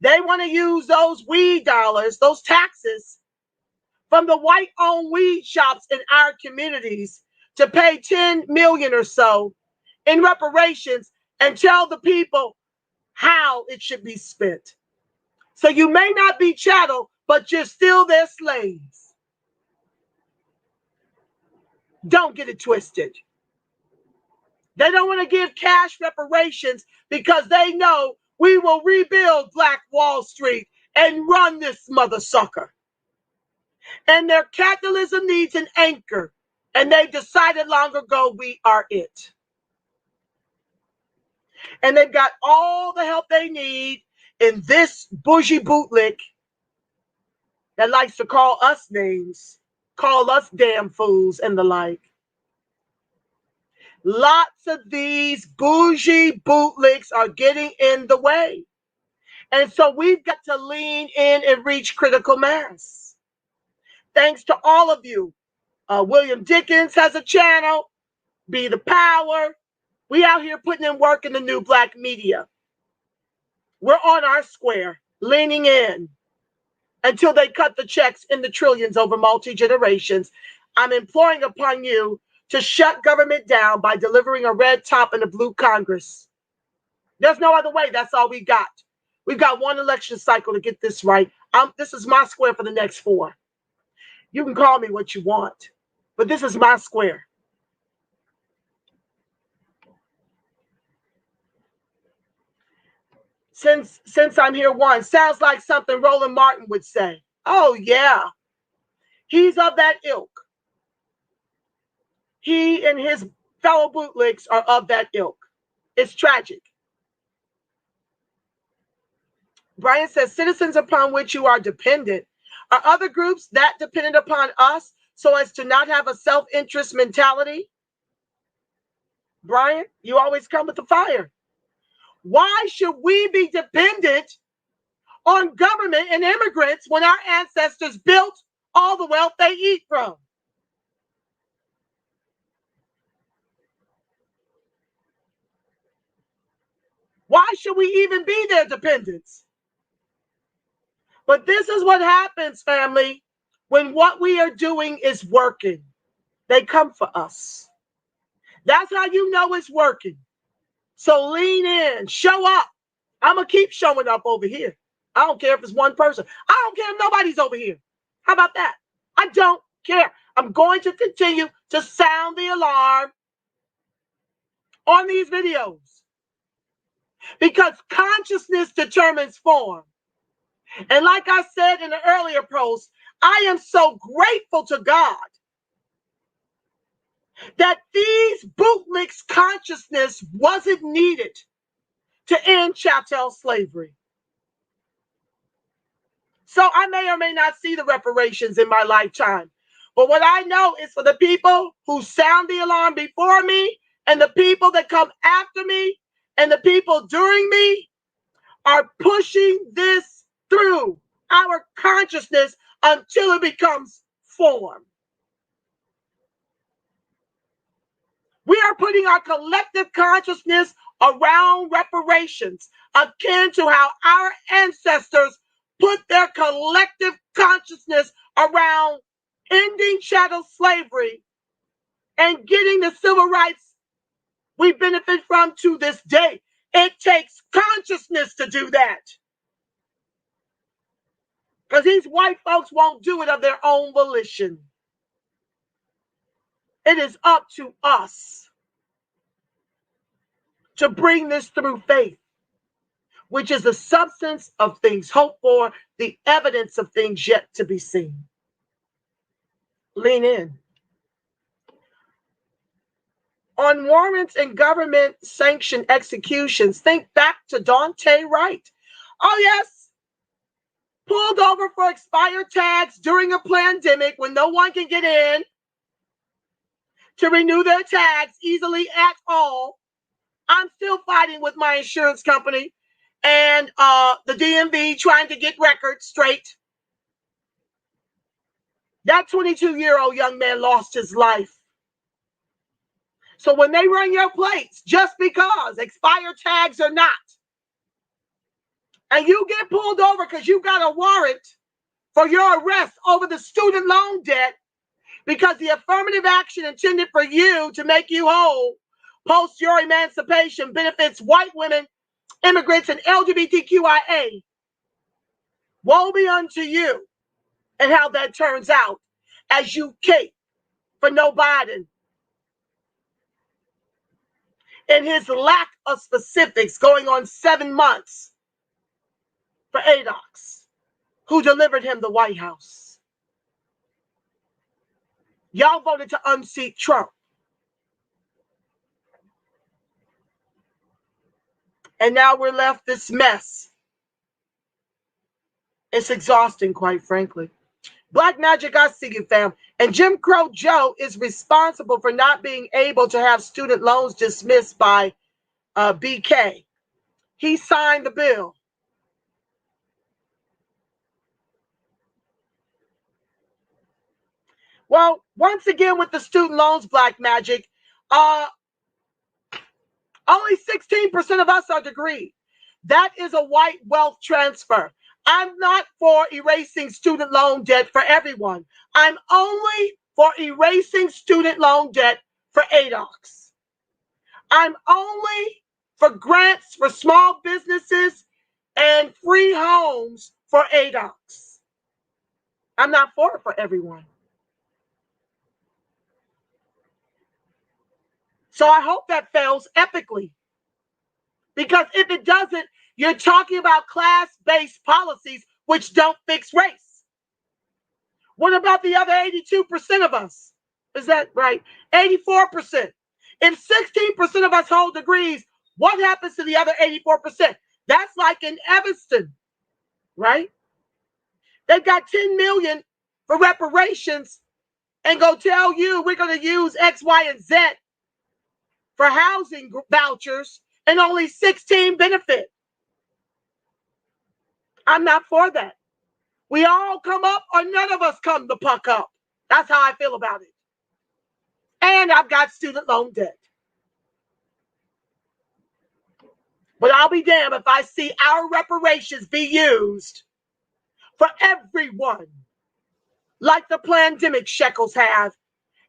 They want to use those weed dollars, those taxes from the white-owned weed shops in our communities to pay 10 million or so in reparations and tell the people how it should be spent. So you may not be chattel, but you're still their slaves. Don't get it twisted. They don't want to give cash reparations because they know we will rebuild Black Wall Street and run this mother sucker. And their capitalism needs an anchor. And they decided long ago we are it. And they've got all the help they need in this bougie bootlick that likes to call us names, call us damn fools and the like. Lots of these bougie bootlicks are getting in the way. And so we've got to lean in and reach critical mass. Thanks to all of you. William Dickens has a channel, Be the Power. We out here putting in work in the new black media. We're on our square, leaning in until they cut the checks in the trillions over multi-generations. I'm imploring upon you to shut government down by delivering a red top and a blue Congress. There's no other way. That's all we got. We've got one election cycle to get this right. This is my square for the next 4. You can call me what you want, but this is my square. Since I'm here, one sounds like something Roland Martin would say. Oh yeah, he's of that ilk. He and his fellow bootlicks are of that ilk. It's tragic. Brian says, citizens upon which you are dependent. Are other groups that dependent upon us so as to not have a self-interest mentality? Brian, you always come with the fire. Why should we be dependent on government and immigrants when our ancestors built all the wealth they eat from? Why should we even be their dependents? But this is what happens, family, when what we are doing is working. They come for us. That's how you know it's working. So lean in, show up. I'm going to keep showing up over here. I don't care if it's one person. I don't care if nobody's over here. How about that? I don't care. I'm going to continue to sound the alarm on these videos because consciousness determines form. And like I said in the earlier post, I am so grateful to God that these bootlicks consciousness wasn't needed to end chattel slavery. So I may or may not see the reparations in my lifetime. But what I know is for the people who sound the alarm before me and the people that come after me and the people during me are pushing this through our consciousness until it becomes form. We are putting our collective consciousness around reparations, akin to how our ancestors put their collective consciousness around ending chattel slavery and getting the civil rights we benefit from to this day. It takes consciousness to do that. Because these white folks won't do it of their own volition. It is up to us to bring this through faith, which is the substance of things hoped for, the evidence of things yet to be seen. Lean in. On warrants and government-sanctioned executions, think back to Daunte Wright. Oh, yes. Pulled over for expired tags during a pandemic when no one can get in to renew their tags easily at all. I'm still fighting with my insurance company and the DMV trying to get records straight. That 22-year-old young man lost his life. So when they run your plates, just because expired tags or not, and you get pulled over because you got a warrant for your arrest over the student loan debt because the affirmative action intended for you to make you whole post your emancipation benefits white women, immigrants, and LGBTQIA. Woe be unto you and how that turns out as you cape for no Biden and his lack of specifics going on 7 months for ADOX, who delivered him the White House. Y'all voted to unseat Trump. And now we're left this mess. It's exhausting, quite frankly. Black Magic, I see you, fam. And Jim Crow Joe is responsible for not being able to have student loans dismissed by BK. He signed the bill. Well, once again with the student loans, Black Magic, only 16% of us are degreed. That is a white wealth transfer. I'm not for erasing student loan debt for everyone. I'm only for erasing student loan debt for ADOX. I'm only for grants for small businesses and free homes for ADOX. I'm not for it for everyone. So I hope that fails epically. Because if it doesn't, you're talking about class-based policies which don't fix race. What about the other 82% of us? Is that right? 84%. If 16% of us hold degrees, what happens to the other 84%? That's like in Evanston, right? They've got $10 million for reparations and go tell you we're going to use X, Y, and Z for housing vouchers and only 16 benefit. I'm not for that. We all come up or none of us come the puck up. That's how I feel about it. And I've got student loan debt. But I'll be damned if I see our reparations be used for everyone, like the Plandemic shekels have.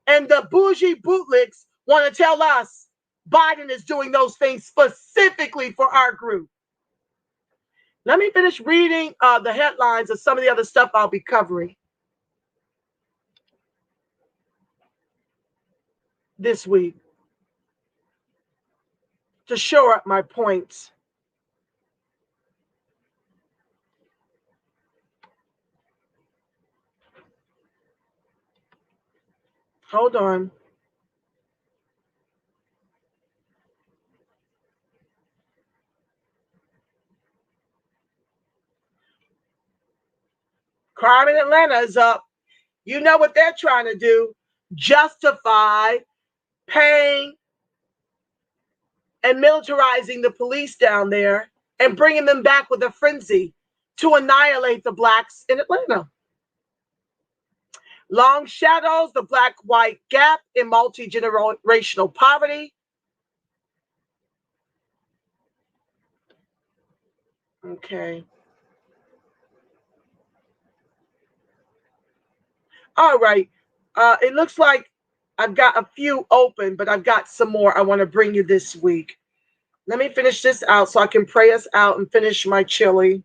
And the bougie bootlicks want to tell us Biden is doing those things specifically for our group. Let me finish reading the headlines of some of the other stuff I'll be covering this week to shore up my points. Hold on. Crime in Atlanta is up. You know what they're trying to do? Justify paying and militarizing the police down there and bringing them back with a frenzy to annihilate the blacks in Atlanta. Long shadows, the black-white gap in multi-generational poverty. Okay. All right. It looks like I've got a few open, but I've got some more I want to bring you this week. Let me finish this out so I can pray us out and finish my chili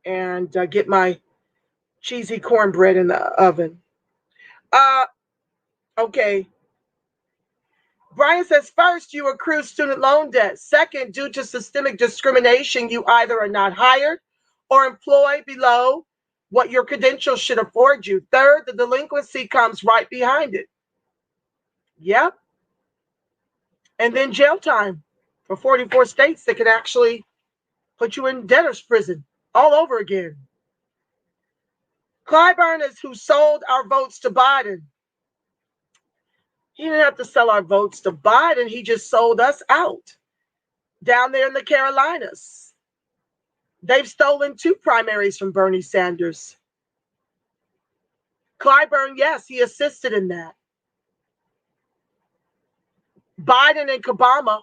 and get my cheesy cornbread in the oven. Okay. Brian says, first, you accrue student loan debt. Second, due to systemic discrimination, you either are not hired or employed below what your credentials should afford you. Third, the delinquency comes right behind it. Yep. And then jail time for 44 states that can actually put you in debtor's prison all over again. Clyburn is who sold our votes to Biden. He didn't have to sell our votes to Biden. He just sold us out down there in the Carolinas. They've stolen 2 primaries from Bernie Sanders. Clyburn, yes, he assisted in that. Biden and Obama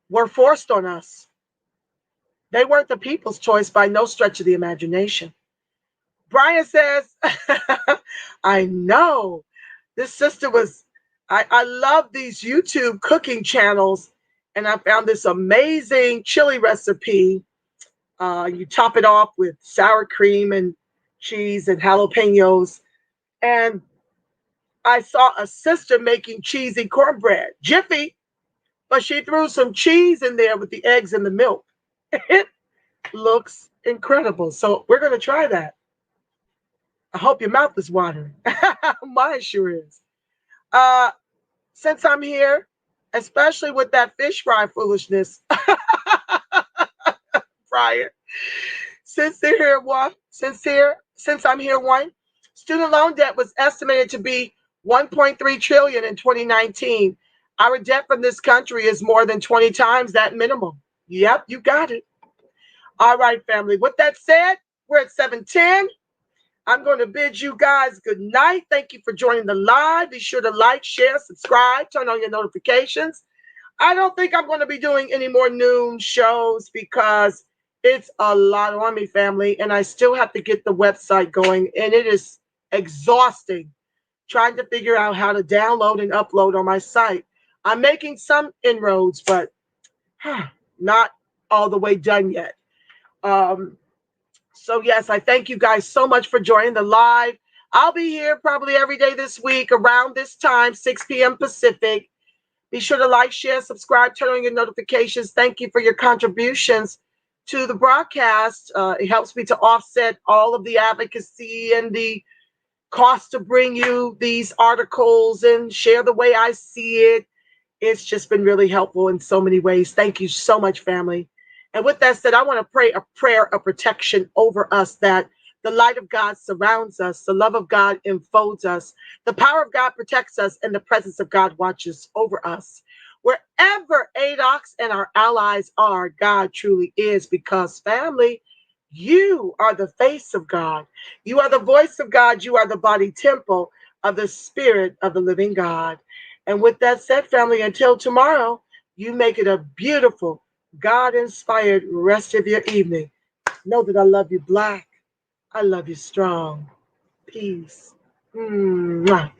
were forced on us. They weren't the people's choice by no stretch of the imagination. Brian says, I know. This sister was, I love these YouTube cooking channels, and I found this amazing chili recipe. You top it off with sour cream and cheese and jalapenos. And I saw a sister making cheesy cornbread, Jiffy, but she threw some cheese in there with the eggs and the milk. It looks incredible. So we're going to try that. I hope your mouth is watering. Mine sure is. Since I'm here, especially with that fish fry foolishness, Brian, since I'm here, student loan debt was estimated to be 1.3 trillion in 2019. Our debt from this country is more than 20 times that minimum. Yep, you got it. All right, family. With that said, we're at 7:10. I'm going to bid you guys good night. Thank you for joining the live. Be sure to like, share, subscribe, turn on your notifications. I don't think I'm going to be doing any more noon shows because it's a lot on me, family, and I still have to get the website going, and it is exhausting trying to figure out how to download and upload on my site. I'm making some inroads, but not all the way done yet. So yes, I thank you guys so much for joining the live. I'll be here probably every day this week around this time, 6 p.m. Pacific. Be sure to like, share, subscribe, turn on your notifications. Thank you for your contributions to the broadcast. It helps me to offset all of the advocacy and the cost to bring you these articles and share the way I see it. It's just been really helpful in so many ways. Thank you so much, family. And with that said, I want to pray a prayer of protection over us, that the light of God surrounds us, the love of God enfolds us, the power of God protects us, and the presence of God watches over us. Wherever ADOX and our allies are, God truly is, because, family, you are the face of God. You are the voice of God. You are the body temple of the Spirit of the living God. And with that said, family, until tomorrow, you make it a beautiful, God-inspired rest of your evening. Know that I love you, Black. I love you strong. Peace. Mwah.